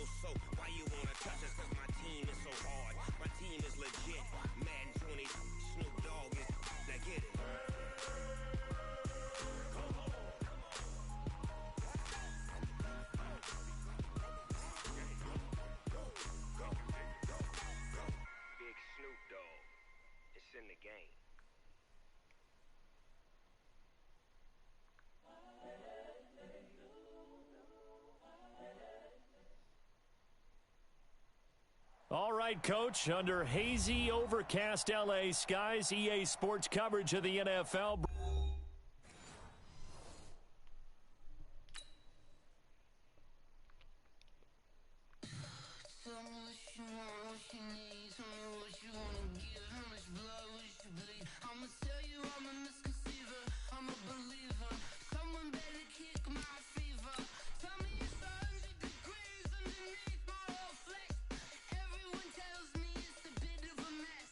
So why you wanna touch us? Cause my team is so hard. My team is legit. Madden 20, Snoop Dogg is. Now get it. Come on. Go. Big Snoop Dogg. It's in the game. All right, Coach, under hazy, overcast L.A. skies, EA Sports coverage of the NFL. Tell me what you want, what you need. Tell me what you wanna give. How much blood would you bleed? I'ma tell you I'm a misconceiver. I'm a believer. Someone better kick my fever. Tell me it's 100 degrees underneath my whole flesh. Everyone tells me it's a bit of a mess.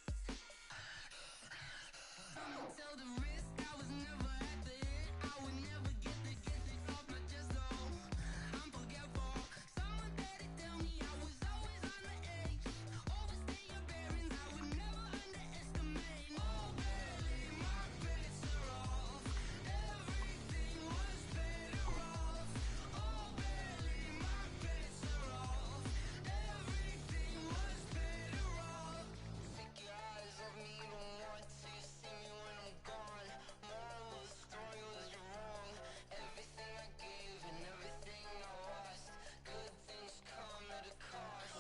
I'ma tell the risk I was never at the end. I would never get it off my chest though. I'm forgetful. Someone better tell me I was always on the edge. Overstay your bearings, I would never underestimate. Oh baby, my bets are off. Everything was better off. Oh baby, my bets are off. Everything was better off. Take your eyes off me, don't want to see me when I'm gone. Moral of the story was you're wrong. Everything I gave and everything I lost. Good things come at a cost.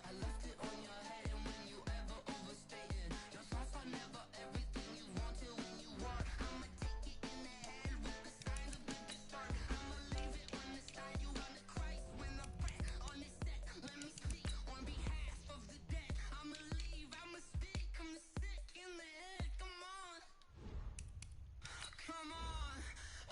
I left it on your head and when you ever overstated. Your thoughts are never everything you wanted when you want. I'ma take it in the head with the signs of the distort. I'ma leave it on the side. You on the Christ when I press on this set. Let me speak on behalf of the dead. I'ma leave, I'ma speak. I'm sick in the head. Come on. Come on.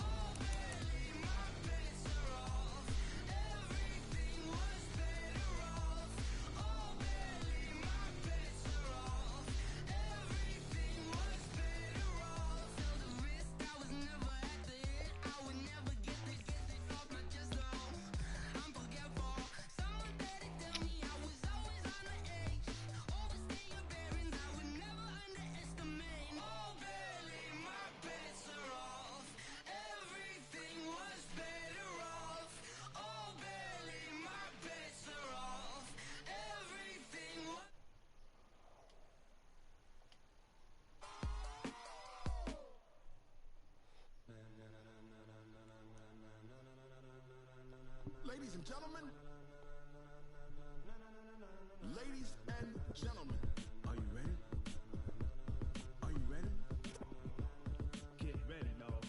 Oh baby, my bets are off. Everything was better off. Oh baby, my bets are off. Everything was better off. Tell the risk I was never at the end. I would never get it off my chest though. I'm forgetful. Someone better tell me I was always on the edge. Overstay your bearings, I would never underestimate. Oh baby, my bets are off. Everything was better off. Oh baby, my bets are off. Everything was. Ladies and gentlemen, ladies and gentlemen, are you ready? Are you ready? Get ready, dog.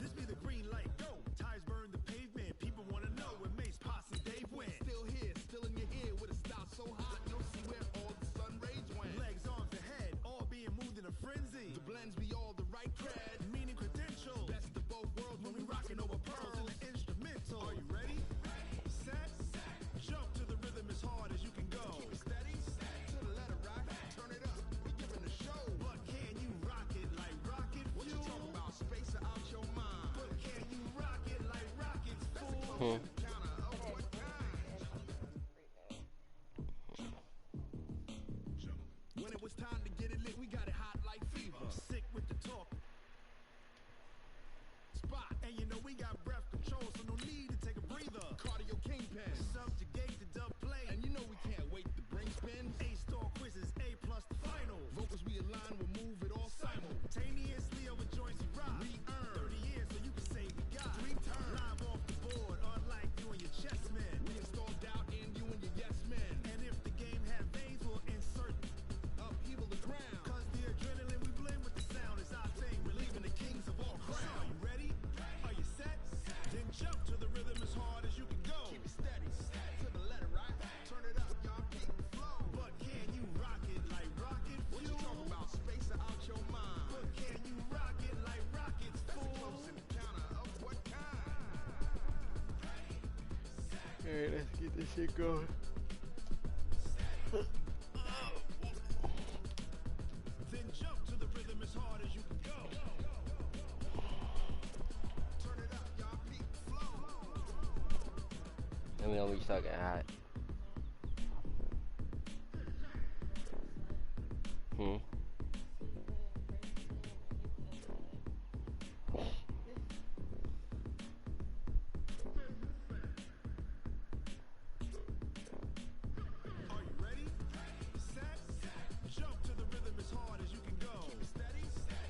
This be the green light, go. Tires burn the pavement. People wanna know where Mace, Posse, Dave went. Still here, still in your ear with a style so hot, no see where all the sun rays went. Legs, arms, and head, all being moved in a frenzy. The blends be all the right cred, meaning credentials. Best of both worlds when we rockin' over pearls in the instrumental. Are you ready? Set, jump to the rhythm as hard as you can go. Keep it steady, to the letter right. Turn it up, we giving the show. But can you rock it like rocket fuel? What you talking about? Space out your mind. But can you rock it like rockets, fool? Counter of what kind? When it was time to get it lit, we got it hot like fever. Sick with the talk. Spot, and you know we got breath control, so no need to take a breather. Cardio kingpin, subjugate the dub play, and you know we can't wait to bring spin. A-star quizzes, A+ the final. Vocals we align, we'll move it all simultaneously over joints we rock. We earn 30 years, so you can say we got 3 turns. Live off the board, unlike you and your chess men. We install doubt in you and your yes men. And if the game had veins, we'll insert upheaval the ground. Cause the adrenaline we blend with the sound is our thing. We're leaving the kings of all crowns. So are you ready? Are you set? Then jump to the rhythm as hard as you can go. Keep it steady. Alright, let's get this shit going. Then jump to the rhythm as hard as you can go. Turn it up, y'all. Beat flow. Let me know when you start getting hot. Are you ready? Set. Jump to the rhythm as hard as you can go. Keep it steady.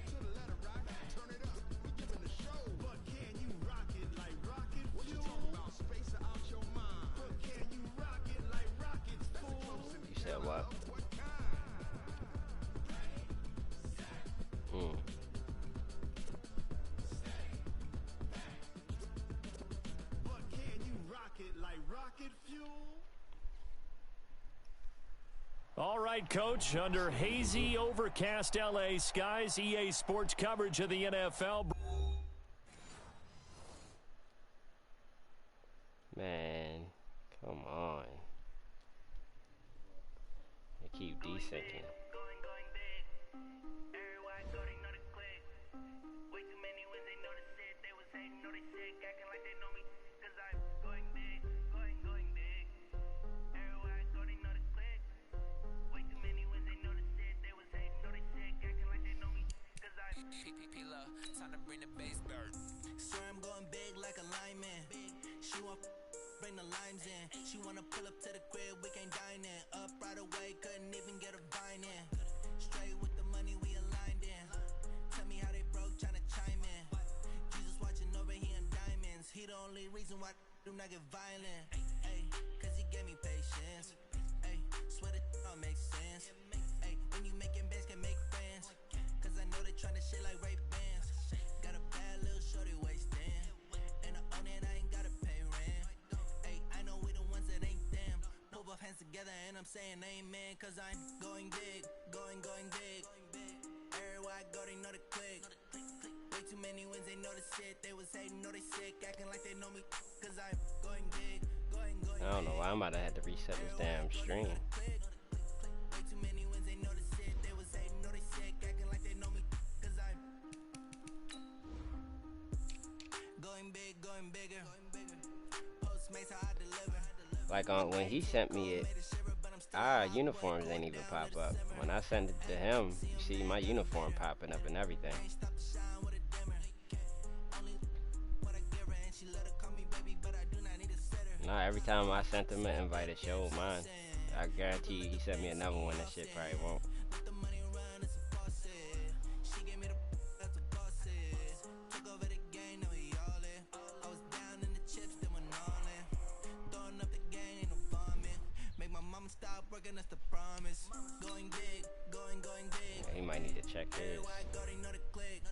To the letter rock. Turn it up. We giving the show. But can you rock it like rocket fuel? What you talking about? Space out your mind. But can you rock it like rockets full? You said what? What kind? But can you rock it like rocket fuel? All right, Coach. Under hazy, overcast LA skies, EA Sports coverage of the NFL. Man, come on. They keep desyncing. Going big. Everywhere I go, they know the click. Way too many wins, they know the shit. They was hating, know they sick, acting like they know me. Cause I'm going big, going big. Everywhere I go, they know the click. Way too many wins, they know the shit. They was hating, know they sick, acting like they know me. Cause I'm P-P-P-Love, time to bring the bass bird. Swear I'm going big like a lineman. She want bring the limes in. She wanna pull up to the crib, we can't dine in. Up right away, couldn't even get a vine in. Straight with the money we aligned in. Tell me how they broke, tryna chime in. Jesus watching over, he in diamonds. He the only reason why do not get violent. Ay, cause he gave me patience. Ay, swear that all makes sense. Ay, when you making bands, can make friends. Cause I know they tryna shit like Ray-Bans. Got a bad little shorty wasting. And I own it, I ain't gotta pay rent. Ay, I know we the ones that ain't them. Put both hands together and I'm saying amen. Cause I'm going big, going big. Everywhere I go, they know the click. Way too many wins, they know the shit. They was hating, know they sick, acting like they know me. Cause I'm going big, going I don't know why I'm about to have to reset this damn stream. Way too many wins, they know the shit. They was hating, know they sick, acting like they know me. Cause I'm going big, going bigger. Postmates how I deliver. Like when he sent me it, our uniforms ain't even pop up. When I send it to him, you see my uniform popping up and everything. Stop the shine with a dimmer. Only what I give her and she let her call me baby, but I do not need a setter. Nah, every time I sent him an invite, it showed mine. I guarantee you he sent me another one, that shit probably won't. Let the money run, it's a faucet. She gave me the that's a faucet. Took over the game, now we all in. I was down in the chips, then went all in. Throwing up the game, ain't no vomit. Make my mama stop working, that's the promise. Going big, going big. Yeah, he might need to check his. Everywhere I go, they know the click.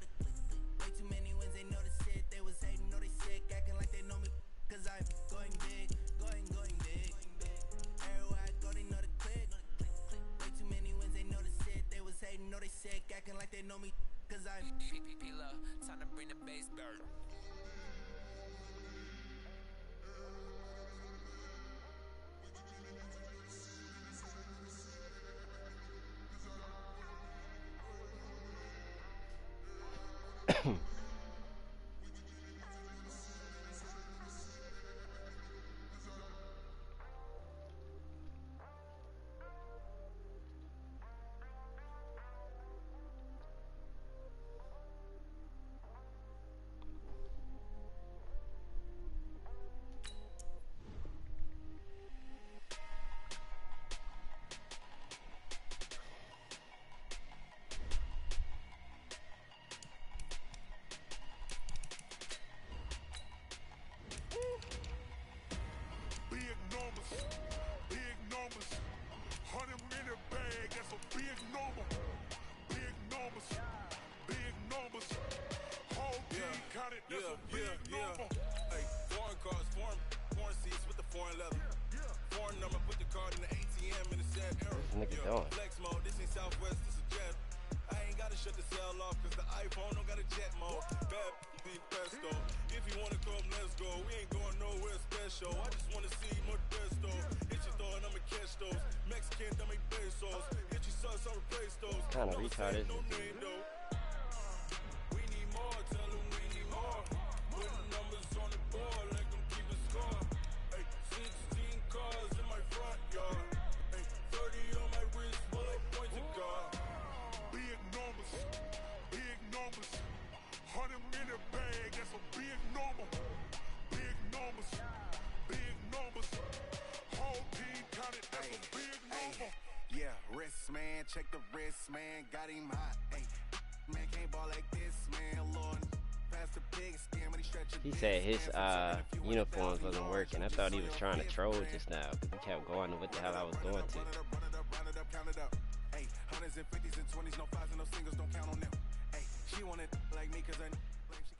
Way too many wins, they know the shit. They was hating, know they sick, acting like they know me. Cause I'm going big, going big. Everywhere I go, they know the click. Way too many wins, they know the shit. They was hating, know they sick, acting like they know me. Cause I'm P-P-P-Love, time to bring the bass bird. Big numbers. 100 in a bag, that's a big number. Big numbers. Whole team counted, that's a big number. Hey, foreign cars, foreign seats with the foreign leather. Foreign number, put the card in the ATM in the sad era. Nigga doing. Flex mode, this ain't Southwest, this is jet. I ain't got gotta shut the cell off, cause the iPhone don't got a jet mode. Bad be pesto. If you wanna come, let's go. We ain't going nowhere special. I just wanna see Modesto. Hit your throw and I'ma catch those. Mexican, dummy pesos. Hit your sauce, I'll replace those. Kind of retarded. No name though. We need more, tell them we need more. Putting numbers on the board, like them keep a score. Hey, 16 cars in my front yard. Hey, 30 on my wrist, bullet points to God. Big numbers, 100 in a bag, that's a big number. Big numbers, whole team counted, that's a big number. Yeah, wrist man, check the wrist man, got him hot. Hey, man can't ball like this, man. Lord, pass the pig skin when he stretch it. He said his uniforms wasn't working. I thought he was trying to troll just now because he kept going to what the hell I was going to. Run it up, count it up. Hey, 100s and 50s and 20s, no 5s and no singles, don't count on them. Hey, she wanted like me cause I like she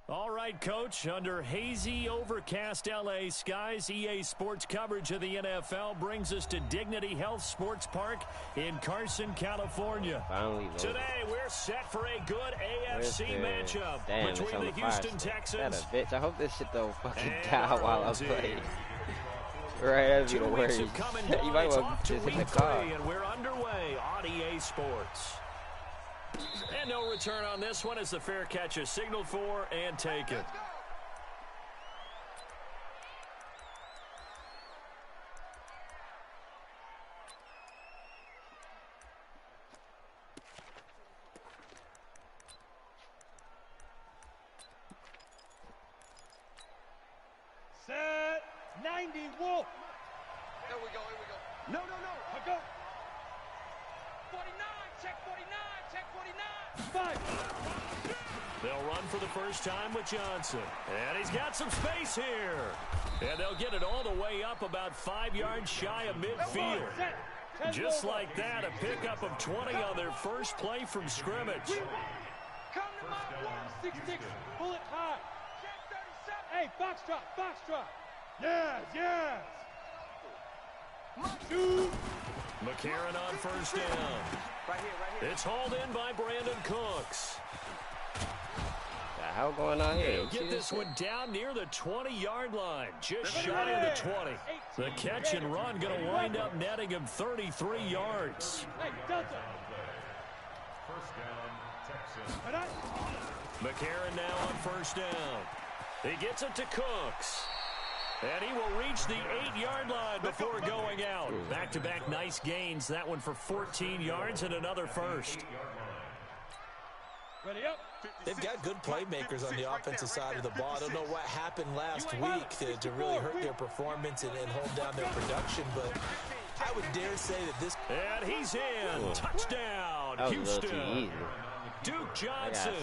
can't. All right, Coach, under hazy, overcast LA skies, EA Sports coverage of the NFL brings us to Dignity Health Sports Park in Carson, California. Finally, Today, we're set for a good AFC matchup between the Houston Texans. Bitch, I hope this shit don't fucking die while I play. Right, that's the worst. You might well just hit the car. And we're underway on EA Sports. And no return on this one as the fair catch is signaled for and taken. Set 90, Wolf. Here we go. No, go. 49, check 49, check 49. 5. They'll run for the first time with Johnson. And he's got some space here. And they'll get it all the way up about 5 yards shy of midfield. Just like that, a pickup of 20 on their first play from scrimmage. Come to my wall. 6-6, bullet high. Check 37. Hey, box drop. Yes. Two. McCarron on first down. Right here. It's hauled in by Brandon Cooks. The hell going on here? He'll get this one down near the 20-yard line, just shy of the 20. The catch and run going to wind up netting him 33 yards. Hey, Delta. First down, Texans. McCarron now on first down. He gets it to Cooks. And he will reach the 8-yard line before going out. Back-to-back nice gains. That one for 14 yards and another first. Ready up. They've got good playmakers on the offensive side of the ball. I don't know what happened last week to really hurt their performance and hold down their production, but I would dare say that this... And he's in. Touchdown, Houston. Duke Johnson,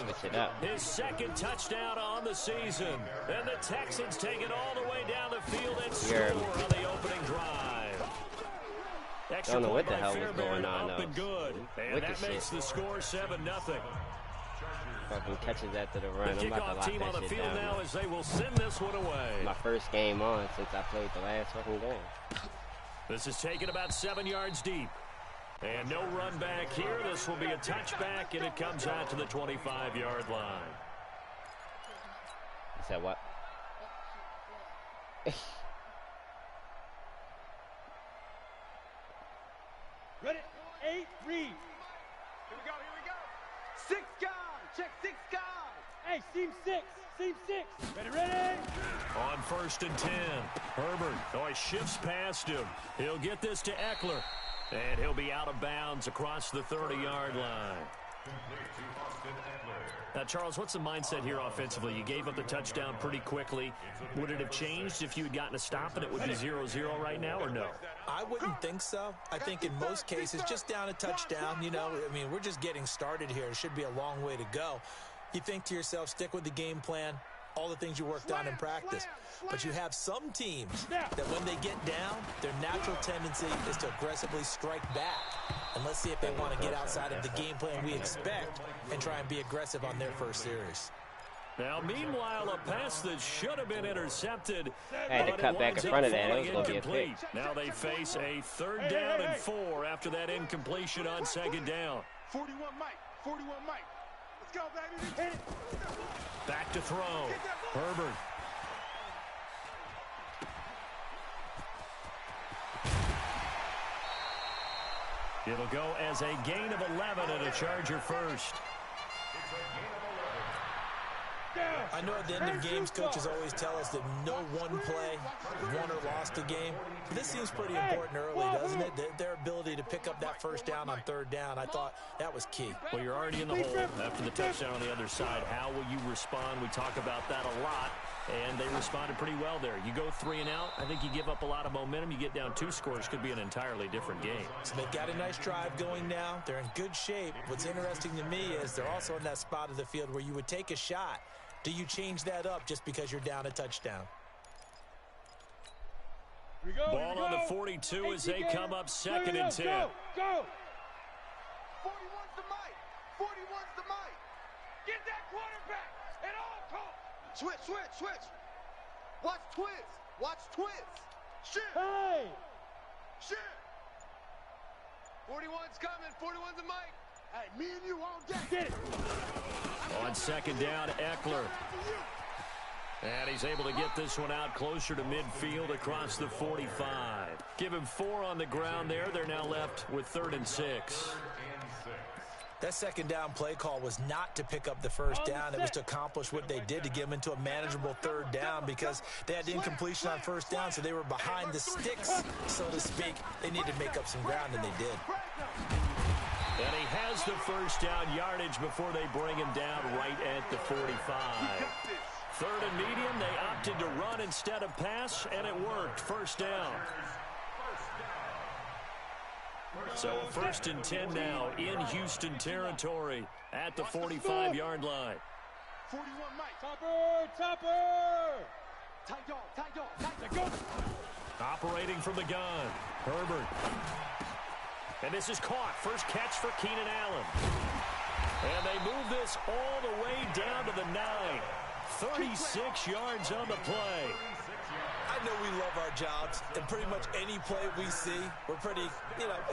his second touchdown on the season. And the Texans take it all the way down the field and score on the opening drive. Extra Don't know what the point by hell was going on, up and good. And that makes the score 7-0. Fucking catches after the run. The I'm about to kickoff lock team on that the shit field down. now as they will send this one away. My first game on since I played the last fucking game. This is taken about 7 yards deep. And no run back here. This will be a touchback, and it comes out to the 25-yard line. You said what? Ready. 8, read. Here we go. 6 guys. Check 6 guys. Hey, seam 6. Ready. On first and 10, Herbert. Oh, he shifts past him. He'll get this to Eckler. And he'll be out of bounds across the 30-yard line. Now, Charles, what's the mindset here offensively? You gave up the touchdown pretty quickly. Would it have changed if you had gotten a stop and it would be 0-0 right now, or no? I wouldn't think so. I think in most cases, just down a touchdown, you know, I mean, we're just getting started here. It should be a long way to go. You think to yourself, stick with the game plan, all the things you worked on in practice. But you have some teams that when they get down, their natural tendency is to aggressively strike back. And let's see if they want to get outside of the game plan we expect and try and be aggressive on their first series. Now, meanwhile, a pass that should have been intercepted. I had to cut back in front of that. It was going to be a pick. Now they face a 3rd down and 4 after that incompletion on 2nd down. 41 Mike. 41 Mike. Let's go, baby. Back to throw. Herbert. It'll go as a gain of 11 and a Charger first. I know at the end of games, coaches always tell us that no one play won or lost a game. But this seems pretty important early, doesn't it? Their ability to pick up that 1st down on 3rd down, I thought that was key. Well, you're already in the hole after the touchdown on the other side. How will you respond? We talk about that a lot, and they responded pretty well there. You go 3 and out, I think you give up a lot of momentum. You get down 2 scores, could be an entirely different game. So they've got a nice drive going now. They're in good shape. What's interesting to me is they're also in that spot of the field where you would take a shot. Do you change that up just because you're down a touchdown? Ball on the 42 as they come up 2nd and 10. Go! 41's the Mike. 41's the Mike. Get that quarterback at all costs. Switch. Watch twist. Shit. Hey! Shit. 41's coming. 41's the Mike. Hey, me and you all day. Get it. On 2nd down, Eckler. And he's able to get this one out closer to midfield across the 45. Give him 4 on the ground there. They're now left with 3rd and 6. That 2nd down play call was not to pick up the 1st down. It was to accomplish what they did to get them into a manageable 3rd down because they had incompletion on 1st down, so they were behind the sticks, so to speak. They needed to make up some ground, and they did. And he has the 1st down yardage before they bring him down right at the 45. 3rd and medium, they opted to run instead of pass, and it worked. 1st down. So 1st and 10 now in Houston territory at the 45-yard line. 41 Mike. Topper! Tight dog. Operating from the gun, Herbert. And this is caught. First catch for Keenan Allen. And they move this all the way down to the 9. 36 yards on the play. I know we love our jobs, and pretty much any play we see, we're pretty,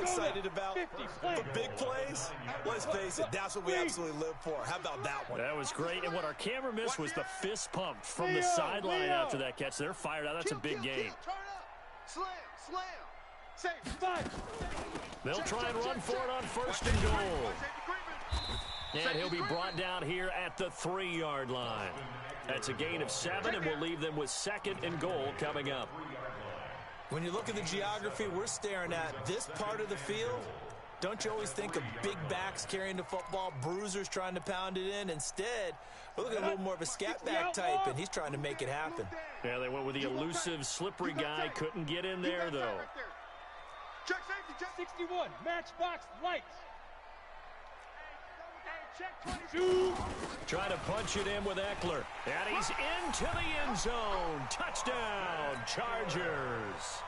excited about. The big plays, let's face it, that's what we absolutely live for. How about that one? That was great, and what our camera missed was the fist pump from the sideline after that catch. They're fired out. That's a big game. Turn up. Slam. Five. They'll try and run for it on 1st and goal. And he'll be brought down here at the 3-yard line. That's a gain of 7, and we'll leave them with 2nd and goal coming up. When you look at the geography we're staring at, this part of the field, don't you always think of big backs carrying the football, bruisers trying to pound it in? Instead, we're looking at a little more of a scat back type, and he's trying to make it happen. Yeah, they went with the elusive, slippery guy. Couldn't get in there, though. Check safety, check 61, matchbox lights. Check 22. Trying to punch it in with Eckler. And he's into the end zone. Touchdown, Chargers.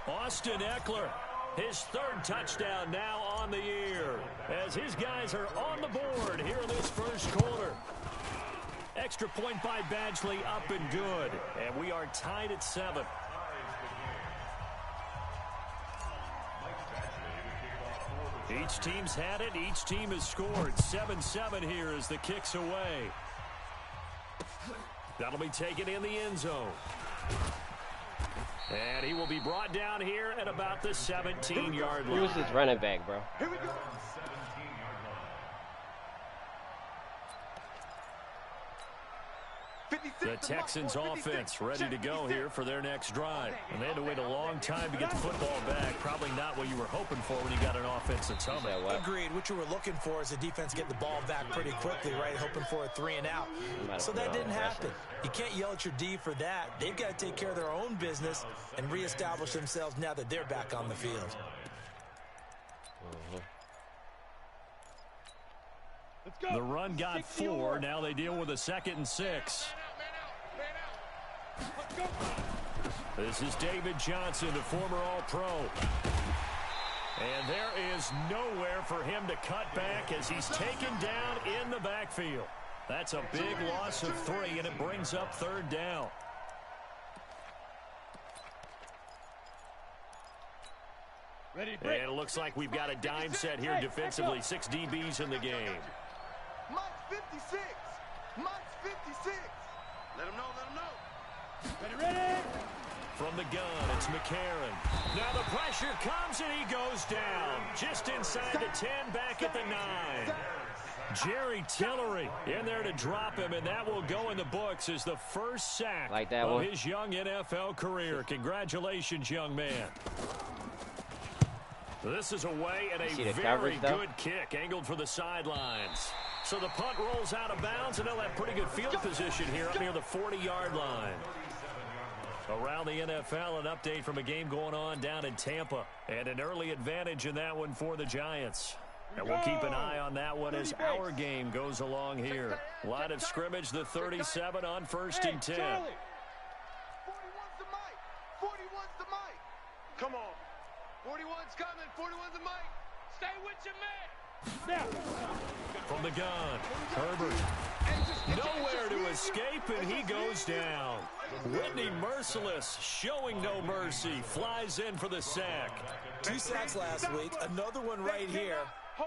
Austin Eckler, his 3rd touchdown now on the year, as his guys are on the board here in this 1st quarter. Extra point by Badgley, up and good. And we are tied at 7. Each team's had it. Each team has scored. 7-7 here as the kick's away. That'll be taken in the end zone. And he will be brought down here at about the 17-yard line. Who's this running back, bro? Here we go. The Texans offense ready to go here for their next drive. And they had to wait a long time to get the football back. Probably not what you were hoping for when you got an offense that's humming. Agreed. What you were looking for is the defense get the ball back pretty quickly, right? Hoping for a 3 and out. So that didn't happen. You can't yell at your D for that. They've got to take care of their own business and reestablish themselves now that they're back on the field. The run got 4. Now they deal with a 2nd and 6. This is David Johnson, the former All-Pro. And there is nowhere for him to cut back as he's taken down in the backfield. That's a big loss of 3, and it brings up 3rd down. Ready, And it looks like we've got a dime set here defensively. 6 DBs in the game. Mike's 56. Mike's 56. Let him know, let him know. Ready. From the gun, it's McCarron. Now the pressure comes, and he goes down. Just inside the 10, back at the 9. Jerry Tillery in there to drop him, and that will go in the books as the first sack of his young NFL career. Congratulations, young man. This is away and a very good kick, angled for the sidelines. So the punt rolls out of bounds, and they'll have pretty good field position here up near the 40-yard line. Around the NFL, an update from a game going on down in Tampa, and an early advantage in that one for the Giants. And we'll keep an eye on that one as our game goes along here. Line of scrimmage, the 37 on 1st and 10. 41's the mic. 41's the mic. Come on. 41's coming. 41's the mic. Stay with your man. From the gun, Herbert. Nowhere to escape, and he goes down. Whitney Merciless, showing no mercy, flies in for the sack. 2 sacks last week, another one right here.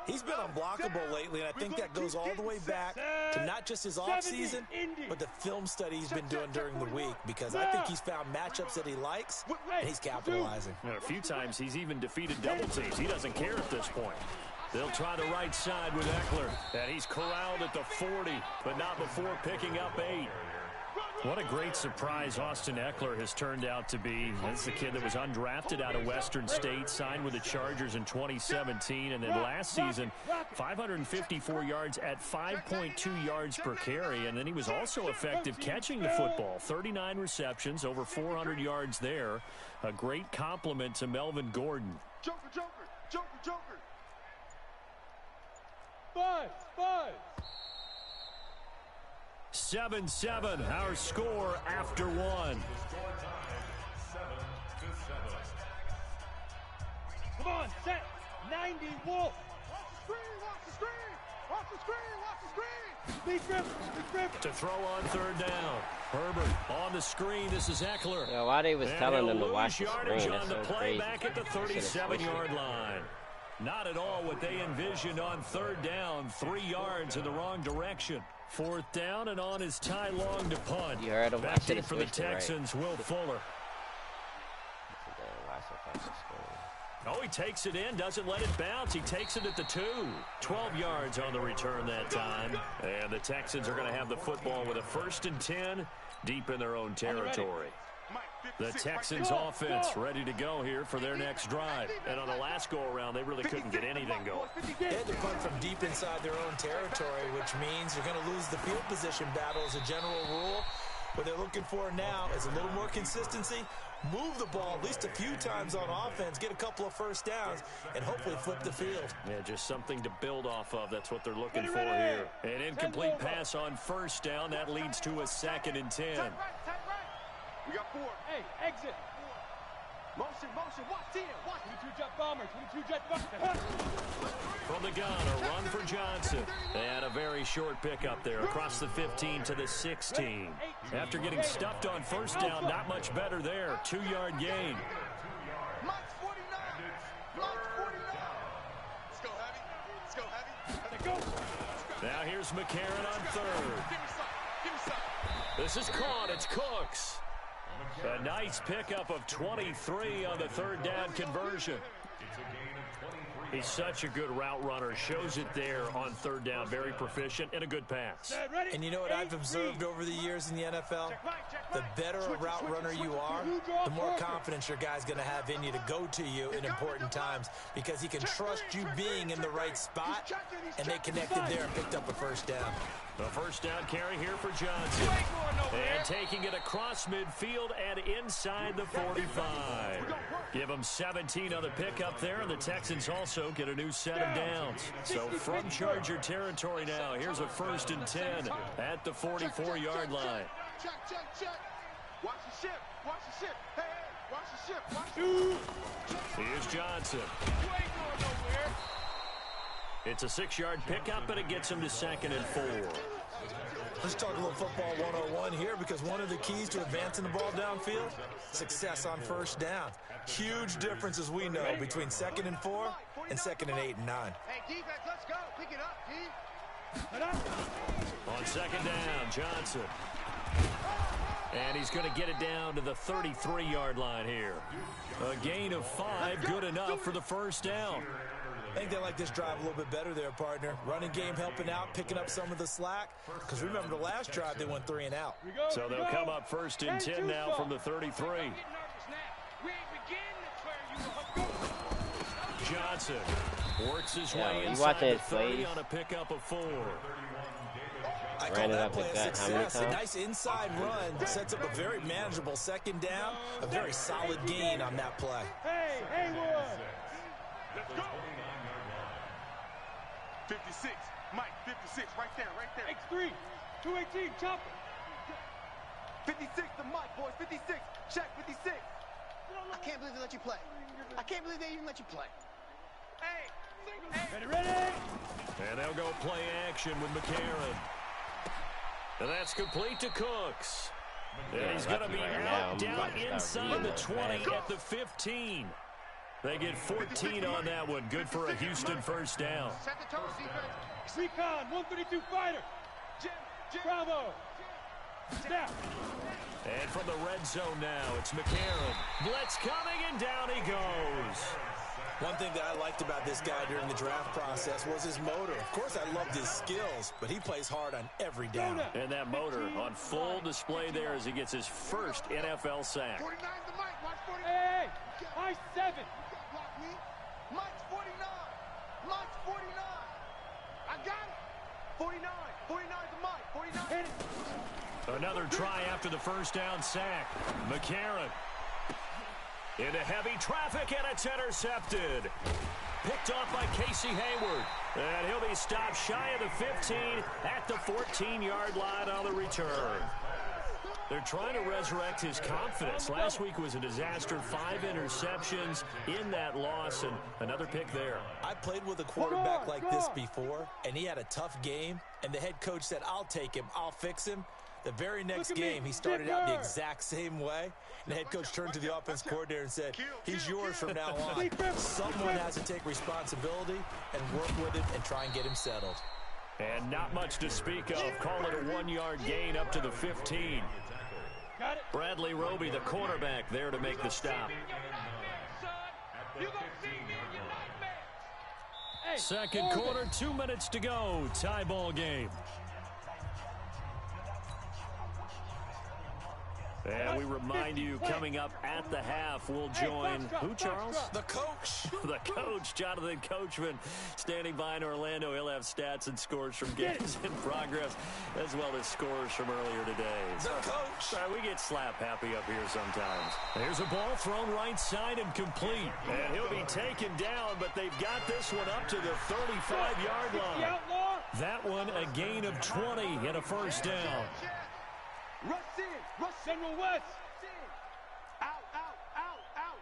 He's been unblockable lately, and I think that goes all the way back to not just his offseason, but the film study he's been doing during the week, because I think he's found matchups that he likes, and he's capitalizing. A few times he's even defeated double teams. He doesn't care at this point. They'll try the right side with Eckler, and he's corralled at the 40, but not before picking up 8. What a great surprise Austin Eckler has turned out to be. That's the kid that was undrafted out of Western State, signed with the Chargers in 2017, and then last season, 554 yards at 5.2 yards per carry, and then he was also effective catching the football. 39 receptions, over 400 yards there. A great compliment to Melvin Gordon. Joker, Joker, Joker, Joker. Buzz. 7-7, our score after 1. Come on, set. 90, Wolf. Watch the screen. Watch the screen. Watch the screen. Big grip. To throw on 3rd down. Herbert on the screen. This is Eckler. Yeah, why they was telling them to watch the screen? That's on the so play crazy. back at the 37-yard line. Not at all what they envisioned on 3rd down. 3 yards in the wrong direction. 4th down, and on his Ty Long to punt. You heard him. Back deep for the Texans, right. Will Fuller. Oh, he takes it in, doesn't let it bounce. He takes it at the 2. 12 yards on the return that time. And the Texans are going to have the football with a 1st and 10 deep in their own territory. The Texans offense ready to go here for their next drive. And on the last go-around, they really couldn't get anything going. They had to punt from deep inside their own territory, which means you're going to lose the field position battle as a general rule. What they're looking for now is a little more consistency, move the ball at least a few times on offense, get a couple of 1st downs, and hopefully flip the field. Yeah, just something to build off of. That's what they're looking for here. An incomplete pass on 1st down. That leads to a 2nd and 10. We got 4. Hey, exit. Motion. Watch 10. Watch 22 jet bombers. 22 jet bombers. From the gun, a run for Johnson. They had a very short pickup there across the 15 to the 16. After getting stuffed on 1st down, not much better there. 2-yard gain. Mike's 49. Mike's 49. Let's go heavy. Now here's McCarron on 3rd. This is caught. It's Cooks. A nice pickup of 23 on the 3rd down conversion. He's such a good route runner. Shows it there on 3rd down. Very proficient and a good pass. And you know what I've observed over the years in the NFL? The better a route runner you are, the more confidence your guy's going to have in you to go to you in important times, because he can trust you being in the right spot, and they connected there and picked up a 1st down. The 1st down carry here for Johnson. And taking it across midfield and inside the 45. Give him 17 on the pickup there, and the Texans also get a new set of downs. So from Charger territory now, here's a 1st and 10 at the 44-yard line. Check. Watch the ship. Watch the ship. Hey, watch the ship. Watch the ship. Here's Johnson. It's a 6-yard pickup, but it gets him to 2nd and 4. Let's talk a little football 101 here, because one of the keys to advancing the ball downfield, success on first down. Huge difference, as we know, between 2nd and 4 and 2nd and 8 and 9. Hey, defense, let's go. Pick it up, D. On 2nd down, Johnson. And he's going to get it down to the 33-yard line here. A gain of 5, good enough for the first down. I think they like this drive a little bit better there, partner. Running game helping out, picking up some of the slack. Because remember, the last drive, they went 3 and out. So they'll come up 1st and 10 now from the 33. Johnson works his way inside the 30 on a pickup of 4. I call that play a success. A nice inside run sets up a very manageable 2nd down. A very solid gain on that play. Hey, Haywood. Let's go. 56. Mike, 56. Right there, right there. X3. 218. Chopper. 56 to Mike, boys. 56. Check 56. I can't believe they let you play. I can't believe they even let you play. Ready, ready. And they'll go play action with McCarron. And that's complete to Cooks. And he's going to be out down inside the 20 at the 15. They get 14 on that one. Good for a Houston first down. Set the toes, defense. Recon, 132 fighter. Bravo. Snap. And from the red zone now, it's McCarron. Blitz coming, and down he goes. One thing that I liked about this guy during the draft process was his motor. Of course, I loved his skills, but he plays hard on every down. And that motor on full display there as he gets his first NFL sack. 49's the Mike. Watch 49. Hey, Mike 7. Mike's 49. Mike's 49. I got it. 49. 49's the Mike. 49. Hit it. Another try after the first down sack. McCarron into heavy traffic, and it's intercepted. Picked off by Casey Hayward. And he'll be stopped shy of the 15 at the 14-yard line on the return. They're trying to resurrect his confidence. Last week was a disaster. 5 interceptions in that loss, and another pick there. I played with a quarterback like this before, and he had a tough game, and the head coach said, I'll take him, I'll fix him. The very next game, he started out the exact same way. And the head coach turned to the offense coordinator and said, he's yours from now on. Someone has to take responsibility and work with it and try and get him settled. And not much to speak of. Call it a 1-yard gain up to the 15. Bradley Roby, the cornerback, there to make the stop. Second quarter, 2 minutes to go. Tie ball game. And we remind you, coming up at the half, we'll join who, Charles? The coach. The coach, Jonathan Coachman, standing by in Orlando. He'll have stats and scores from games in progress, as well as scores from earlier today. The coach. Sorry, we get slap happy up here sometimes. There's a ball thrown right side and complete. And he'll be taken down, but they've got this one up to the 35-yard line. That one a gain of 20 and a first down. Rush in. Rush General West. Out, out, out, out.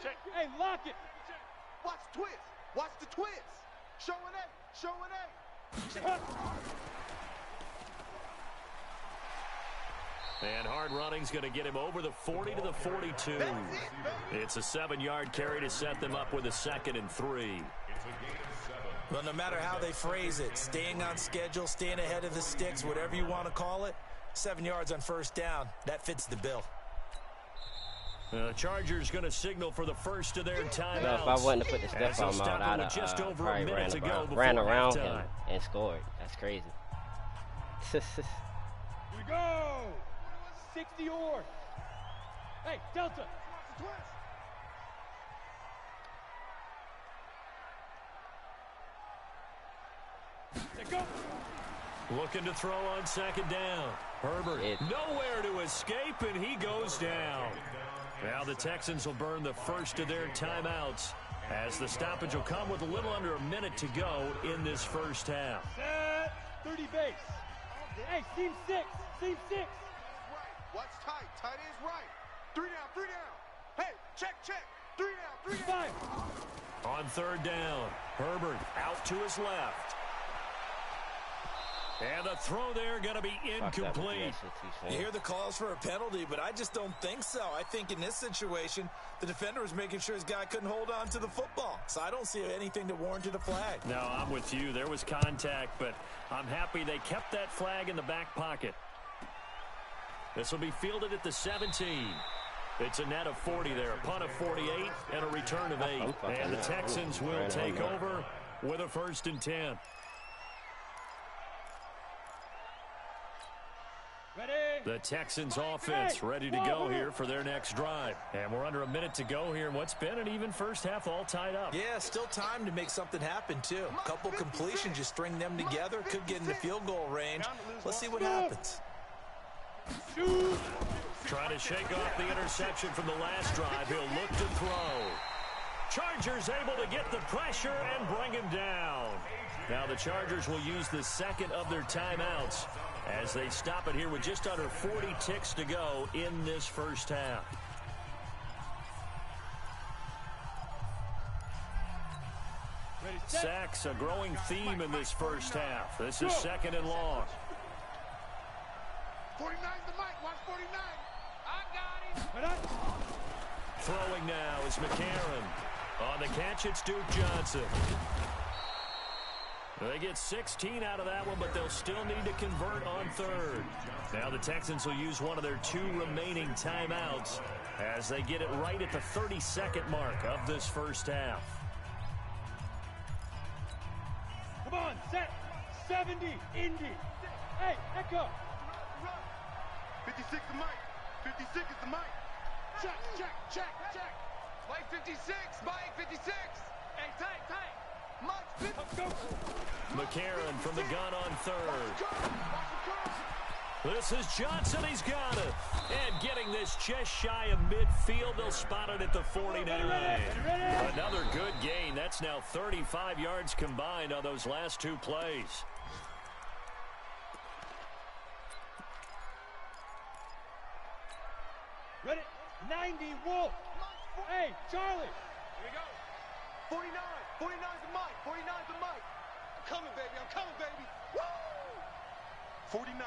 Check. Hey, lock it. Watch twist. Watch the twist. Showing A. Showing A. And hard running's going to get him over the 40 to the 42. It's a 7-yard carry to set them up with a 2nd and 3. Well, no matter how they phrase it, staying on schedule, staying ahead of the sticks, whatever you want to call it, 7 yards on first down, that fits the bill. The Chargers going to signal for the first of their timeouts. No, if I wouldn't have put the step on him out, I'd have just over a probably minute ran around him and scored. That's crazy. Here we go. 60 or. Hey, Delta. Let's go. Looking to throw on 2nd down. Herbert nowhere to escape, and he goes down. Now the Texans will burn the first of their timeouts as the stoppage will come with a little under a minute to go in this first half. Set. 30 base. Hey, seam 6. Seam 6. Right. Watch tight. Tight is right. 3 down. 3 down. Hey, check, check. 3 down. 3 down. 5. On 3rd down, Herbert out to his left. And the throw there going to be incomplete. You hear the calls for a penalty, but I just don't think so. I think in this situation, the defender was making sure his guy couldn't hold on to the football. So I don't see anything that warranted a flag. No, I'm with you. There was contact, but I'm happy they kept that flag in the back pocket. This will be fielded at the 17. It's a net of 40 there, a punt of 48, and a return of 8. And the Texans will take over with a 1st and 10. The Texans offense ready to go here for their next drive. And we're under a minute to go here in what's been an even first half, all tied up. Yeah, still time to make something happen, too. A couple completions, you string them together, could get into field goal range. Let's see what happens. Trying to shake off the interception from the last drive. He'll look to throw. Chargers able to get the pressure and bring him down. Now the Chargers will use the second of their timeouts as they stop it here with just under 40 ticks to go in this first half. Sacks, a growing theme in this first half. This is 2nd and long. 49 the mic, watch 49. I got him. Throwing now is McCarron. On the catch, it's Duke Johnson. They get 16 out of that one, but they'll still need to convert on 3rd. Now the Texans will use one of their 2 remaining timeouts as they get it right at the 32nd mark of this first half. Come on, set. 70, Indy. Hey, Echo. 56 the mic. 56 is the mic. Check. Mike 56, Mike 56. Hey, tight. Mike 50. McCarron from the gun on 3rd. This is Johnson. He's got it. And getting this just shy of midfield. They'll spot it at the 49. Another good gain. That's now 35 yards combined on those last 2 plays. Ready? 90, Wolf. Hey, Charlie. Here we go. 49. 49's the mic. 49's the mic. I'm coming, baby. Woo! 49,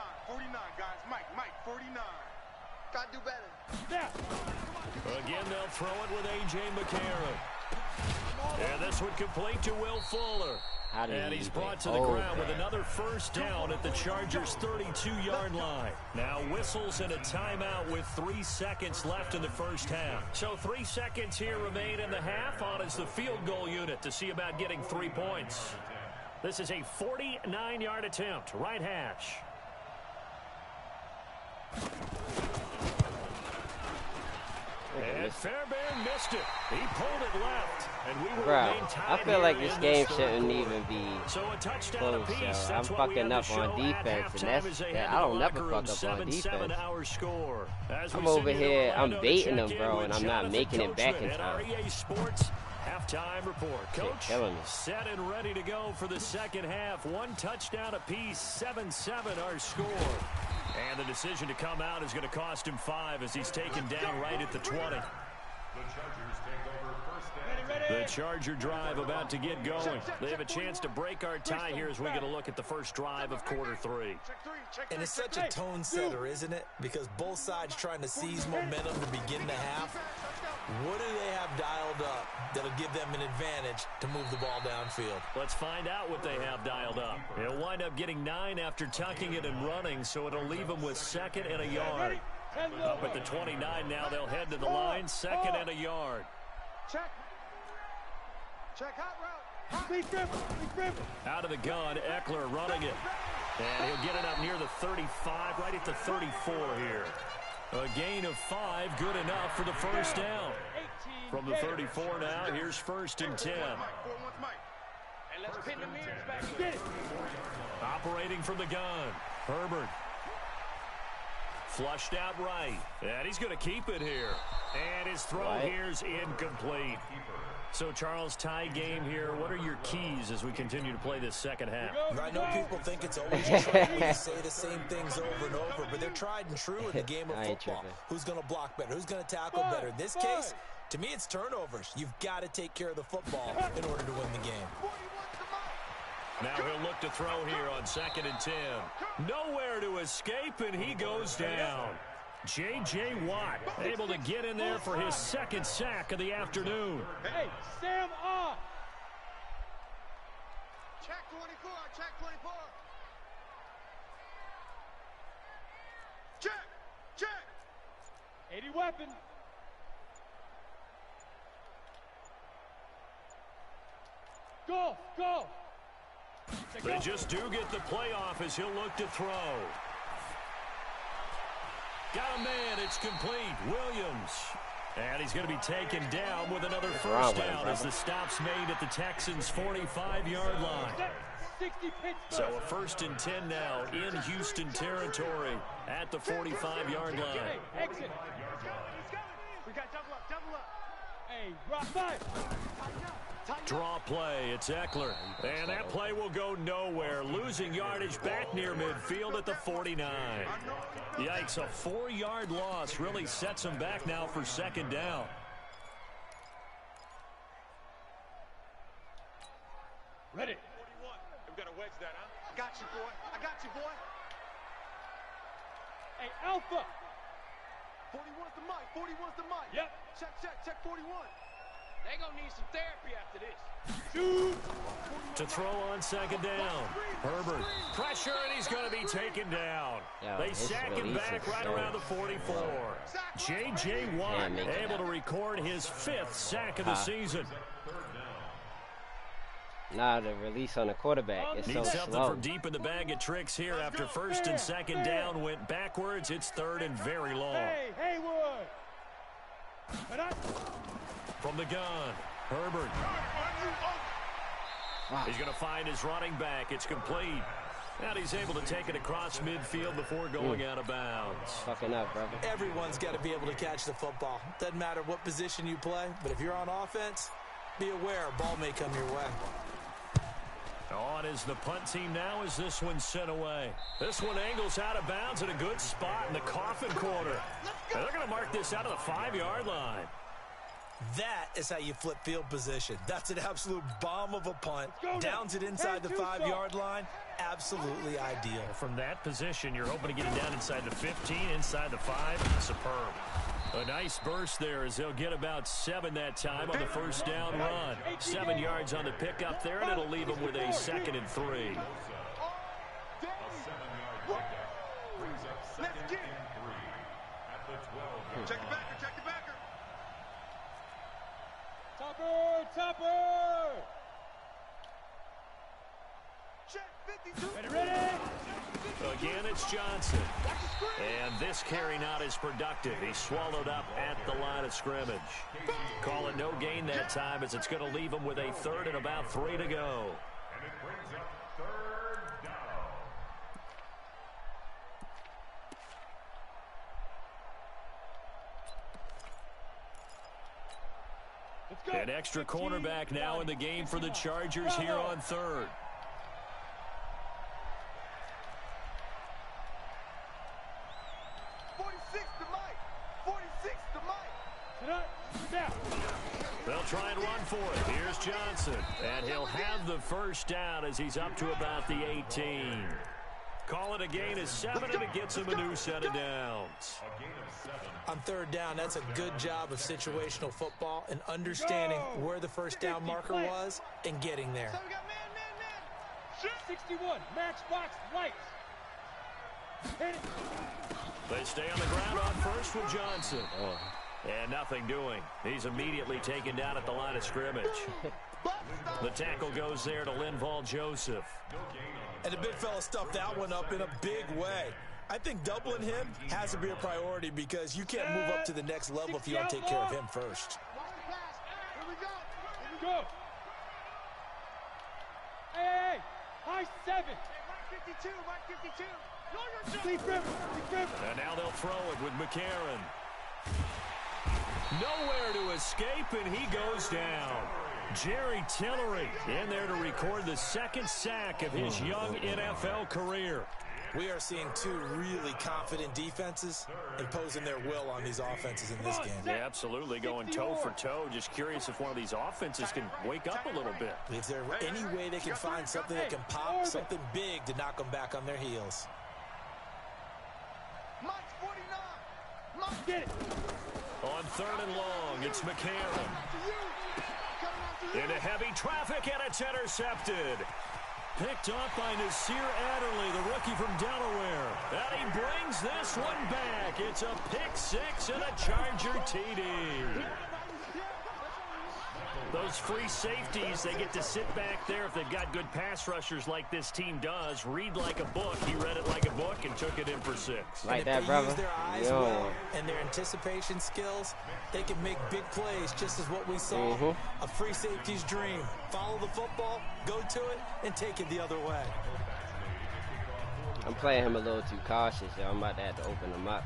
guys. Mike, 49. Gotta do better. Yeah. Again, they'll throw it with A.J. McCarron. And this would complete to Will Fuller. And he's brought to the ground with another first down at the Chargers' 32-yard line. Now whistles and a timeout with 3 seconds left in the first half. So 3 seconds here remain in the half. On is the field goal unit to see about getting 3 points. This is a 49-yard attempt. Right hash. And Fairbairn missed it. He pulled it left. And we will remain tied. I feel like this game third. shouldn't even be so a touchdown close, apiece. I'm fucking up on defense, and I don't never fuck up on defense. Score. I'm over here, I'm baiting them, bro, and I'm not making it back in time. REA Sports halftime report. Coach, set and ready to go for the second half. 1 touchdown apiece, 7-7 our score. And the decision to come out is going to cost him 5 as he's taken down right at the 20. The Charger drive about to get going. They have a chance to break our tie here as we get a look at the first drive of quarter 3. And it's such a tone setter, isn't it? Because both sides trying to seize momentum to begin the half. What do they have dialed up that'll give them an advantage to move the ball downfield? Let's find out what they have dialed up. They'll wind up getting 9 after tucking it and running, so it'll leave them with 2nd and a yard. Up at the 29 now, they'll head to the line, 2nd and a yard. Check hot route. Big grip. Out of the gun, Eckler running it. And he'll get it up near the 35, right at the 34 here. A gain of 5, good enough for the first down. From the 34 now, here's 1st and 10. And let's pin the mirrors back. Get it. Operating from the gun, Herbert. Flushed out right. And he's going to keep it here. And his throw here's incomplete. So, Charles, tie game here. What are your keys as we continue to play this second half? I know people think it's always just trying to say the same things over and over, but they're tried and true in the game of football. Who's going to block better? Who's going to tackle better? In this case, to me, it's turnovers. You've got to take care of the football in order to win the game. Now he'll look to throw here on 2nd and 10. Nowhere to escape, and he goes down. J.J. Watt able to get in there for his 2nd sack of the afternoon. Hey, Sam off. Check 24, check 24. Check, check. 80 weapon. Go, go. They just do get the playoff as he'll look to throw. Got a man, it's complete. Williams. And he's going to be taken down with another first down as the stop's made at the Texans' 45-yard line. So a 1st and 10 now in Houston territory at the 45-yard line. Exit. We got double up. Hey, drop 5. Draw play, it's Eckler. And that play will go nowhere. Losing yardage back near midfield at the 49. Yikes, a 4-yard loss really sets him back now for 2nd down. Ready. 41. We got to wedge that, huh? I got you, boy. Hey, Alpha. 41's the mic. 41's the mic. Yep. Check 41. They gonna need some therapy after this. To throw on 2nd down. Herbert. Pressure, and he's going to be taken down. They sack him back right around the 44. J.J. Watt able to record his 5th sack of the season. Nah, the release on the quarterback is so Needs something slow. from deep in the bag of tricks here after 1st and 2nd down went backwards. It's 3rd and very long. Hey, Haywood. From the gun, Herbert. He's going to find his running back. It's complete. And he's able to take it across midfield before going out of bounds. Fucking up, brother. Everyone's got to be able to catch the football. Doesn't matter what position you play, but if you're on offense, be aware a ball may come your way. On is the punt team now as this one's sent away. This one angles out of bounds in a good spot in the coffin corner. And they're going to mark this out of the 5-yard line. That is how you flip field position. That's an absolute bomb of a punt. Downs it inside the 5-yard line. Absolutely ideal. From that position, you're hoping to get it down inside the 15, inside the 5. Superb. A nice burst there as they'll get about 7 that time on the 1st down run. 7 yards on the pickup there, and it'll leave them with a 2nd and 3. Let's get it. Check the backer. Topper. Check 52. Ready. Again, it's Johnson. And this carry not as productive. He's swallowed up at the line of scrimmage. Call it no gain that time as it's going to leave him with a 3rd and about 3 to go. And it brings up 3rd down. An extra cornerback now in the game for the Chargers here on 3rd. They'll try and run for it. Here's Johnson. And he'll have the 1st down as he's up to about the 18. Call it a gain of 7, and it gets him a new set of downs. On 3rd down, that's a good job of situational football and understanding where the 1st down marker was and getting there. 61, matchbox lights. Hit it. They stay on the ground on 1st with Johnson. And nothing doing. He's immediately taken down at the line of scrimmage. The tackle goes there to Linval Joseph. And the big fella stuffed that one up in a big way. I think doubling him has to be a priority because you can't move up to the next level if you don't take care of him first. Here we go. Hey, high 7. Mike 52. Deep river. And now they'll throw it with McCarron. Nowhere to escape, and he goes down. Jerry Tillery in there to record the 2nd sack of his young NFL career. We are seeing two really confident defenses imposing their will on these offenses in this game. Yeah, absolutely, going toe for toe. Just curious if one of these offenses can wake up a little bit. Is there any way they can find something that can pop, something big to knock them back on their heels? Mike's 49. Mike, Get it. On 3rd and long, it's McCarron. Into heavy traffic, and it's intercepted. Picked off by Nasir Adderley, the rookie from Delaware. And he brings this one back. It's a pick 6 and a Charger TD. Those free safeties, they get to sit back there if they've got good pass rushers like this team does. Read like a book. He read it like a book and took it in for 6. Like and that, if they brother. use their eyes well and their anticipation skills, they can make big plays, just as what we saw. A free safety's dream. Follow the football, go to it, and take it the other way. I'm playing him a little too cautious, so I'm about to have to open him up.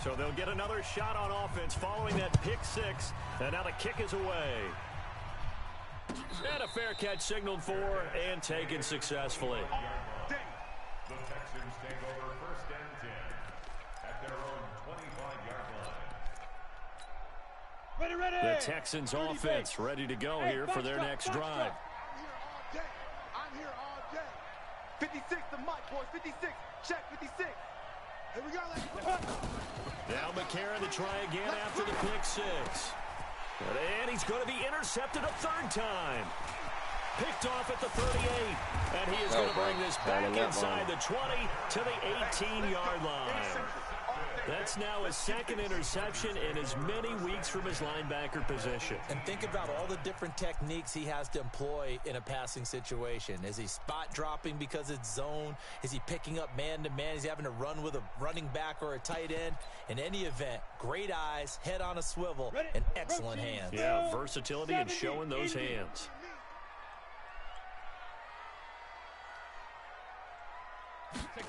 So they'll get another shot on offense following that pick 6. And now the kick is away. And a fair catch signaled for and taken successfully. The Texans take over 1st and 10 at their own 25-yard line. Ready. The Texans offense ready to go here for their next drive. I'm here all day. 56 to Mike, boys. 56. Check 56. Here we go. Now McCarron to try again after the pick 6. And he's going to be intercepted a 3rd time. Picked off at the 38. And he is going to bring this back inside the 20 to the 18-yard line. That's now his 2nd interception in as many weeks from his linebacker position. And think about all the different techniques he has to employ in a passing situation. Is he spot dropping because it's zone? Is he picking up man-to-man? Is he having to run with a running back or a tight end? In any event, great eyes, head on a swivel, and excellent hands. Yeah, versatility and showing those hands.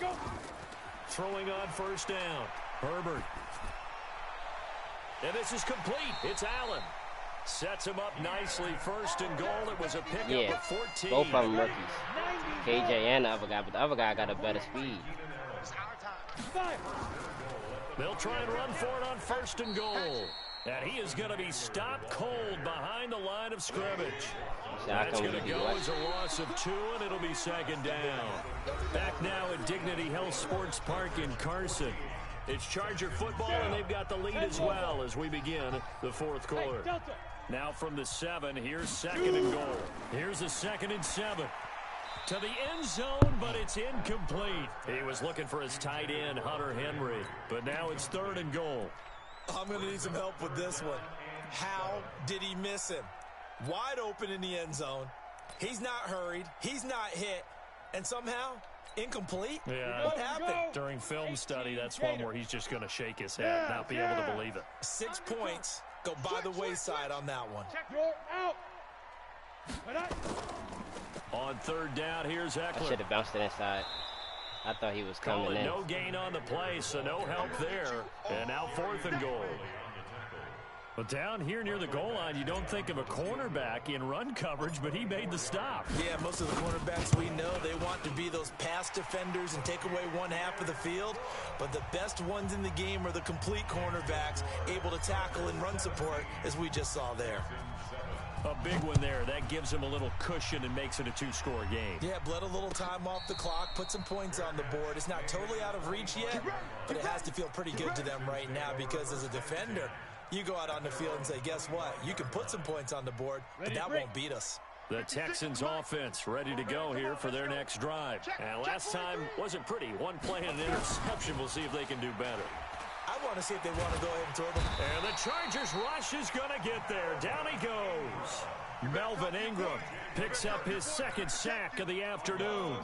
Go. Throwing on 1st down. Herbert. And this is complete. It's Allen. Sets him up nicely. 1st and goal. It was a pickup of 14. Both of them rookies. KJ and the other guy, but the other guy got a better speed. They'll try and run for it on 1st and goal. And he is going to be stopped cold behind the line of scrimmage. That's going to go as a loss of 2, and it'll be 2nd down. Back now at Dignity Health Sports Park in Carson. It's Charger football, and they've got the lead as well as we begin the 4th quarter. Now from the 7, here's 2nd and goal. Here's a 2nd and 7. To the end zone, but it's incomplete. He was looking for his tight end, Hunter Henry. But now it's 3rd and goal. I'm going to need some help with this one. How did he miss him? Wide open in the end zone. He's not hurried. He's not hit. And somehow, incomplete? Yeah. What happened? During film study, that's one where he's just going to shake his head, not be able to believe it. 6 points go by the wayside on that one. You're out. On 3rd down, here's Eckler. I should have bounced it inside. I thought he was coming in. No gain on the play, so no help there. And now 4th and goal. But down here near the goal line, you don't think of a cornerback in run coverage, but he made the stop. Yeah, most of the cornerbacks we know, they want to be those pass defenders and take away one half of the field. But the best ones in the game are the complete cornerbacks, able to tackle and run support, as we just saw there. A big one there. That gives him a little cushion and makes it a 2-score game. Yeah, bled a little time off the clock, put some points on the board. It's not totally out of reach yet, but it has to feel pretty good to them right now because as a defender, you go out on the field and say, guess what? You can put some points on the board, but that won't beat us. The Texans offense ready to go here for their next drive. And last time wasn't pretty. One play and an interception. We'll see if they can do better. I want to see if they want to go ahead and throw them. And the Chargers rush is going to get there. Down he goes. Melvin Ingram picks up his 2nd sack of the afternoon.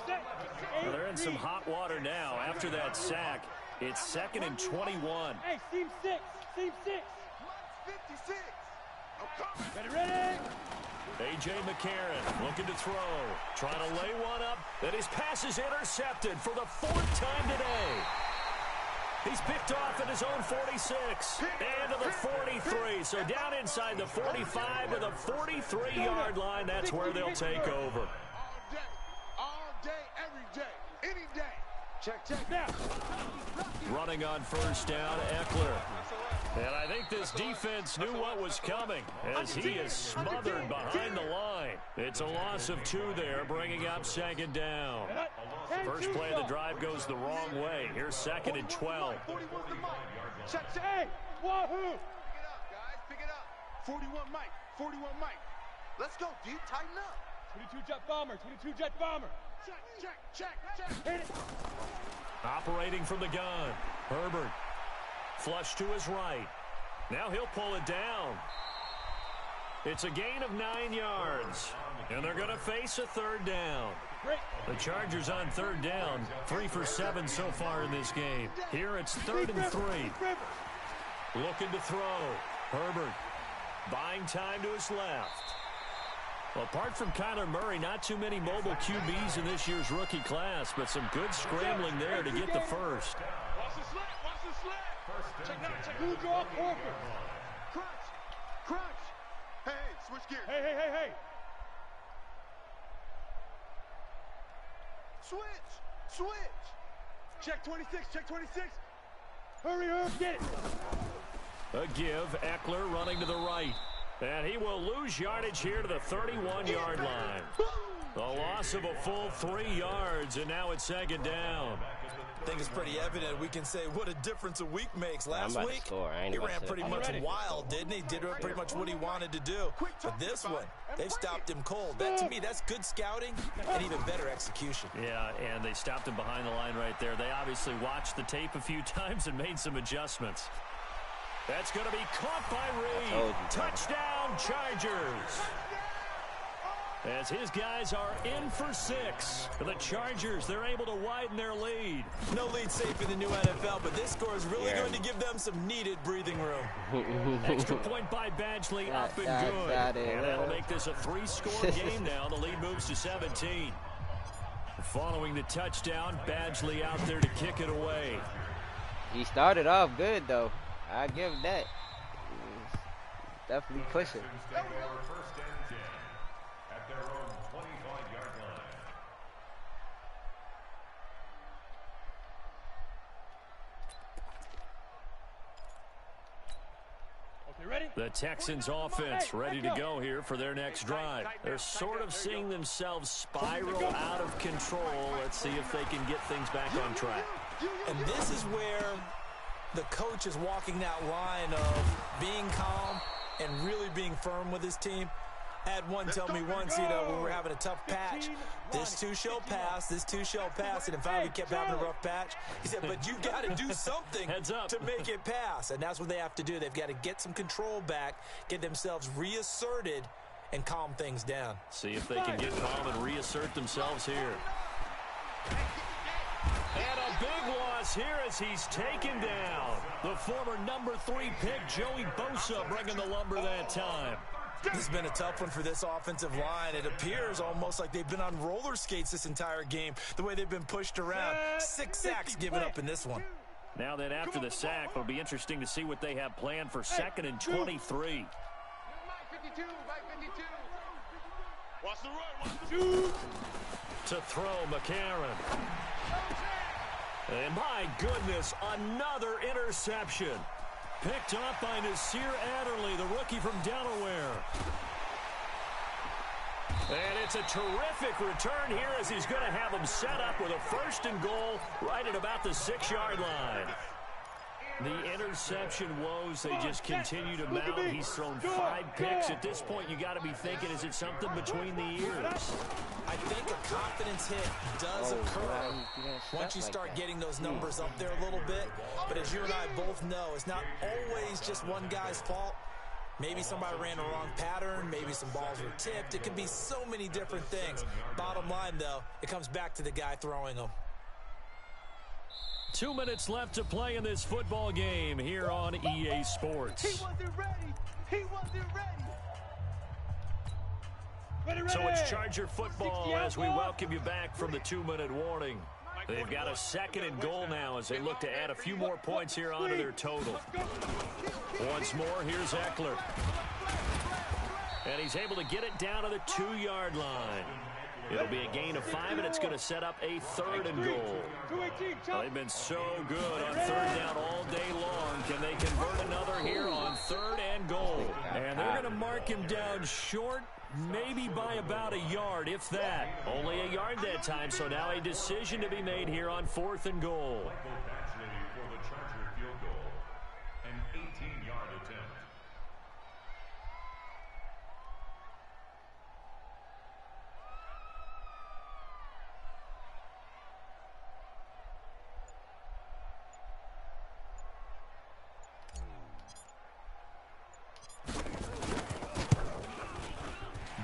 Well, they're in some hot water now. After that sack, it's 2nd and 21. Hey, team 6. Team 6. 56. I'm coming. Ready. A.J. McCarron looking to throw. Trying to lay one up. And his pass is intercepted for the 4th time today. He's picked off at his own 46 and to the 43. So down inside the 45 to the 43-yard line. That's where they'll take over. All day, every day. Any day. Check, check. Now. Running on first down, Eckler. And I think this defense knew what was coming as he is smothered behind the line. It's a loss of 2 there, bringing up second down. First play of the drive goes the wrong way. Here's 2nd and 12. 41 to Mike. Check, check. Hey, wahoo. Pick it up, guys. Pick it up. 41 Mike. 41 Mike. Let's go, dude. Tighten up. 22 jet bomber. 22 jet bomber. Check, check, check, check. Hit it. Operating from the gun, Herbert. Flush to his right. Now he'll pull it down. It's a gain of 9 yards. And they're going to face a 3rd down. The Chargers on 3rd down. 3 for 7 so far in this game. Here it's 3rd and 3. Looking to throw. Herbert buying time to his left. Well, apart from Kyler Murray, not too many mobile QBs in this year's rookie class, but some good scrambling there to get the first. Watch the slant. Watch the slant. Check now. Check. Who draw corker? Crunch. Crunch. Hey, switch gears. Hey, hey, hey, hey. Switch. Switch. Check 26. Check 26. Hurry, hurry, get it. A give, Eckler running to the right. And he will lose yardage here to the 31-yard line. The loss of a full 3 yards, and now it's 2nd down. I think it's pretty evident. We can say what a difference a week makes. Last week, he ran pretty much wild, didn't he? Did pretty much what he wanted to do. But this one, they've stopped him cold. That, to me, that's good scouting and even better execution. Yeah, and they stopped him behind the line right there. They obviously watched the tape a few times and made some adjustments. That's going to be caught by Reed. Touchdown, Chargers. As his guys are in for 6. The Chargers, they're able to widen their lead. No lead safe in the new NFL, but this score is really going to give them some needed breathing room. Extra point by Badgley, up and good. And that'll make this a 3-score game now. The lead moves to 17. Following the touchdown, Badgley out there to kick it away. He started off good, though. I give that. Definitely pushing. The Texans offense ready to go here for their next drive. They're sort of seeing themselves spiral out of control. Let's see if they can get things back on track. And this is where the coach is walking that line of being calm and really being firm with his team. I had one tell me once, when we were having a tough patch, this too shall pass, this too shall pass, and in fact we kept having a rough patch. He said, but you got to do something to make it pass, and that's what they have to do. They've got to get some control back, get themselves reasserted, and calm things down. See if they can get calm and reassert themselves here. And a big loss here as he's taken down. The former number 3 pick, Joey Bosa, bringing the lumber that time. This has been a tough one for this offensive line. It appears almost like they've been on roller skates this entire game, the way they've been pushed around. 6 sacks given up in this one. Now then, after the sack, it'll be interesting to see what they have planned for 2nd and 23. Mike 52, Mike 52. Watch the run, watch the shoot. To throw, McCarron. And my goodness, another interception. Picked up by Nasir Adderley, the rookie from Delaware. And it's a terrific return here as he's going to have them set up with a 1st and goal right at about the 6-yard line. The interception woes, they just continue to mount. He's thrown 5 picks. At this point, you got to be thinking, is it something between the ears? I think a confidence hit does occur once you start getting those numbers up there a little bit. But as you and I both know, it's not always just one guy's fault. Maybe somebody ran the wrong pattern. Maybe some balls were tipped. It can be so many different things. Bottom line, though, it comes back to the guy throwing them. 2 minutes left to play in this football game here on EA Sports. He wasn't ready. He wasn't ready. So it's Charger football as we welcome you back from the 2-minute warning. They've got a 2nd and goal now as they look to add a few more points here onto their total. Once more, here's Eckler. And he's able to get it down to the 2-yard line. It'll be a gain of 5, and it's going to set up a 3rd and goal. Well, they've been so good on 3rd down all day long. Can they convert another here on 3rd and goal? And they're going to mark him down short, maybe by about a yard, if that. Only a yard that time, so now a decision to be made here on 4th and goal. For the Charger field goal, an 18-yard attempt.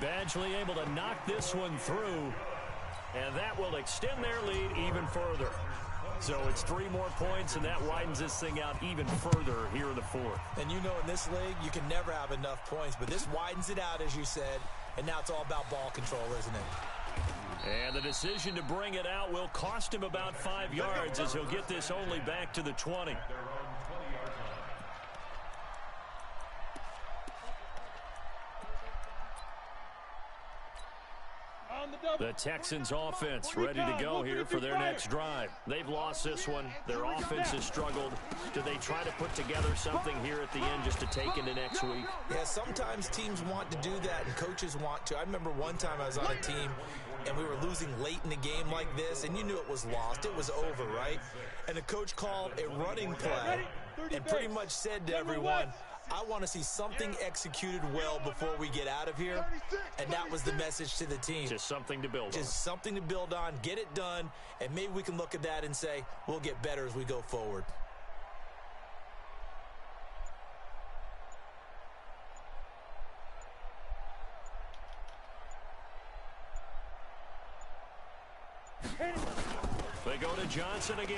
Badgley able to knock this one through, and that will extend their lead even further. So it's 3 more points, and that widens this thing out even further here in the 4th. And you know, in this league, you can never have enough points, but this widens it out, as you said, and now it's all about ball control, isn't it? And the decision to bring it out will cost him about 5 yards, as he'll get this only back to the 20. The Texans offense ready to go here for their next drive. They've lost this one. Their offense has struggled. Do they try to put together something here at the end just to take into next week? Yeah, sometimes teams want to do that and coaches want to. I remember one time I was on a team and we were losing late in the game like this, and you knew it was lost. It was over, right? And the coach called a running play and pretty much said to everyone, I want to see something executed well before we get out of here. And that was the message to the team. Just something to build on. Just something to build on, get it done, and maybe we can look at that and say, we'll get better as we go forward. They go to Johnson again.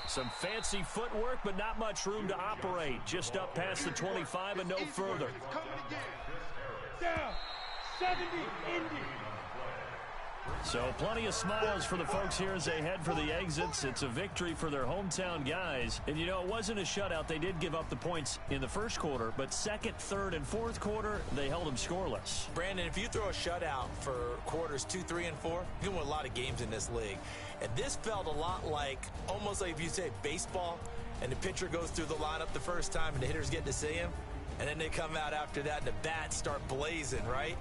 Some fancy footwork, but not much room to operate. Just up past the 25 and no further. Down. 70, Indy. So plenty of smiles for the folks here as they head for the exits. It's a victory for their hometown guys. And, you know, it wasn't a shutout. They did give up the points in the first quarter, but second, third, and fourth quarter, they held them scoreless. Brandon, if you throw a shutout for quarters 2, 3, and 4, you can win a lot of games in this league. And this felt a lot like, almost like if you say baseball, and the pitcher goes through the lineup the first time and the hitters get to see him, and then they come out after that and the bats start blazing, right?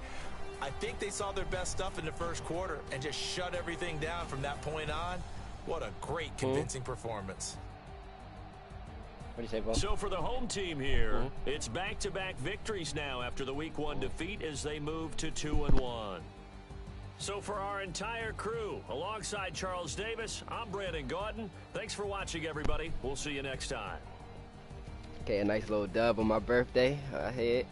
I think they saw their best stuff in the first quarter and just shut everything down from that point on. What a great, convincing performance. What do you say, Bo? So for the home team here, it's back-to-back victories now after the Week 1 defeat as they move to 2-1. So for our entire crew, alongside Charles Davis, I'm Run-N-Gun. Thanks for watching, everybody. We'll see you next time. Okay, a nice little dub on my birthday. I hit.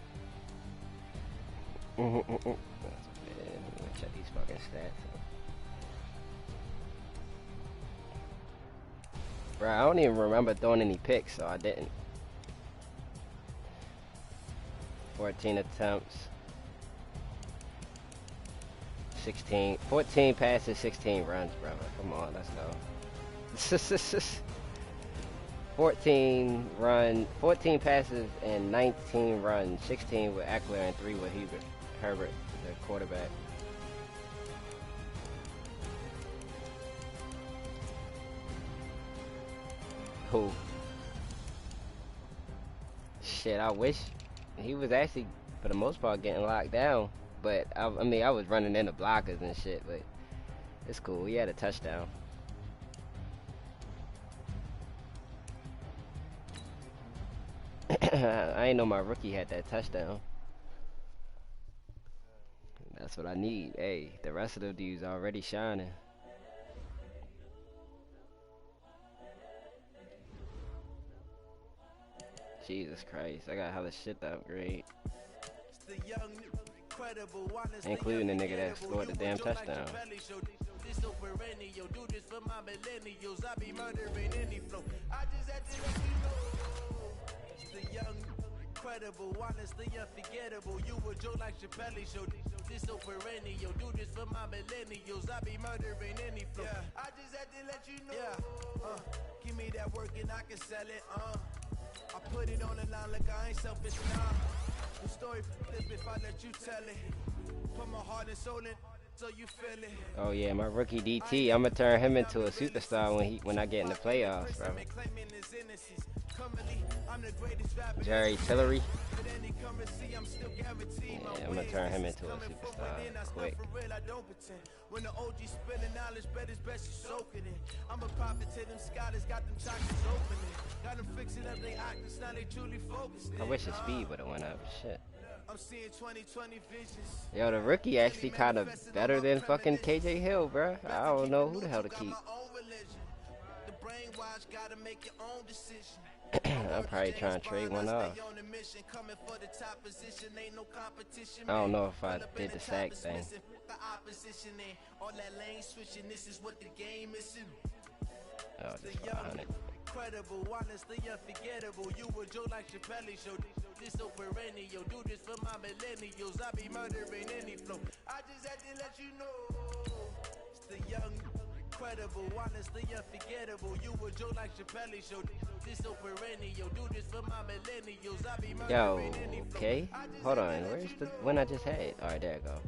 Check these fucking stats. Bro, I don't even remember throwing any picks, so I didn't. 14 attempts. 14 passes, 16 runs, brother. Come on, let's go. 14 passes and 19 runs. 16 with Eckler and 3 with Herbert, the quarterback. Who? Shit, I wish he was actually, for the most part, getting locked down. But, I mean, I was running into blockers and shit, but it's cool. He had a touchdown. I ain't know my rookie had that touchdown. That's what I need. Hey, the rest of the dudes already shining. Jesus Christ, I got hella shit to upgrade. Including the nigga that scored the damn touchdown. Incredible, honestly unforgettable. You a joke like Chappelle show. This so perennial. Do this for my millennials. I be murdering any flow. Yeah. I just had to let you know. Yeah. Give me that work and I can sell it. I put it on the line like I ain't selfish. Nah. The story this if I let you tell it. Put my heart and soul in. so you feel it. Oh yeah, my rookie DT. I'ma turn him into a superstar when I get in the playoffs, bro. Jerry Tillery. Yeah, I'm gonna turn him into a superstar quick. When the OG spilling knowledge, bet it's best you soak it in. I'm a prophet to them scholars, got them chakras opening. Got them fixing up they actors, now they truly focused. I wish his speed would've went up. Shit. I'm seeing 2020 visions. Yo, the rookie actually kind of better than fucking KJ Hill, bro. I don't know who the hell to keep. The brainwash gotta make your own decision. I'm probably trying to trade one off. I don't know if I did the sack thing. Oh, just 500. Incredible, honestly unforgettable. You a Joe like Chappelle show. This so perennial. Do this for my millennials. I be murdering any flow. I just had to let you know. It's the young, incredible, honestly unforgettable. You a Joe like Chappelle show. This so perennial. Do this for my millennials. I be murdering any flow. Yo, okay. Hold on. Where's the one I just had? Alright, there I go.